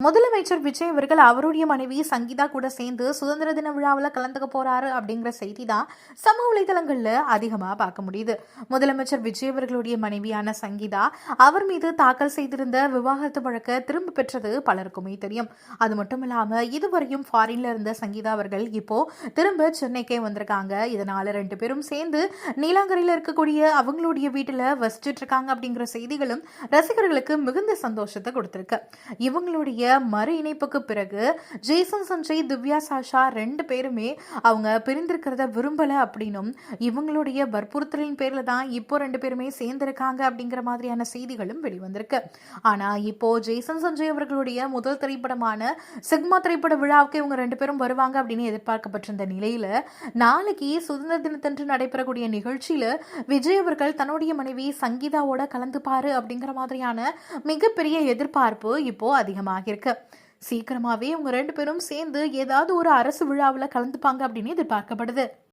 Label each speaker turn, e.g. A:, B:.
A: முதலமைச்சர் விஜய் அவர்கள் அவருடைய மனைவி சங்கீதா கூட சேர்ந்து சுதந்திர தின விழாவில் கலந்துக்க போறாரு அப்படிங்கிற செய்தி தான் சமூக வலைதளங்கள்ல அதிகமா பார்க்க முடியுது. முதலமைச்சர் விஜய் அவர்களுடைய மனைவியான சங்கீதா அவர் மீது தாக்கல் செய்திருந்த விவாகரத்து வழக்க திரும்ப பெற்றது பலருக்குமே தெரியும். அது மட்டும் இல்லாம இதுவரையும் ஃபாரின்ல இருந்த சங்கீதா அவர்கள் இப்போ திரும்ப சென்னைக்கே வந்திருக்காங்க. இதனால ரெண்டு பேரும் சேர்ந்து நீலாங்கரையில இருக்கக்கூடிய அவங்களுடைய வீட்டுல வசிச்சுட்டு இருக்காங்க அப்படிங்கிற செய்திகளும் ரசிகர்களுக்கு மிகுந்த சந்தோஷத்தை கொடுத்திருக்கு. இவங்களுடைய மறு இணைப்புக்கு பிறகு ஜேசன் சஞ்சய், திவ்யா சாஷா ரெண்டு பேருமே அவங்க பிரிந்திருக்கிறத விரும்பல அப்படின்னும் இவங்களுடைய வற்புறுத்தலின் பேர்ல தான் இப்போ ரெண்டு பேருமே சேர்ந்திருக்காங்க அப்படிங்கிற மாதிரியான செய்திகளும் வெளிவந்திருக்கு. ஆனா இப்போ ஜேசன் சஞ்சய் அவர்களுடைய முதல் திரைப்படமான சிக்மா திரைப்பட விழாவுக்கு இவங்க ரெண்டு பேரும் வருவாங்க அப்படின்னு எதிர்பார்க்கப்பட்டிருந்த நிலையில நாளைக்கு சுதந்திர தினத்தன்று நடைபெறக்கூடிய நிகழ்ச்சியில விஜய் அவர்கள் தன்னுடைய மனைவி சங்கீதாவோட கலந்துப்பாரு அப்படிங்கிற மாதிரியான மிகப்பெரிய எதிர்பார்ப்பு இப்போ அதிகமாகிருக்கு. சீக்கிரமாவே இவங்க ரெண்டு பேரும் சேர்ந்து ஏதாவது ஒரு அரசு விழாவில் கலந்துப்பாங்க அப்படின்னு எதிர்பார்க்கப்படுது.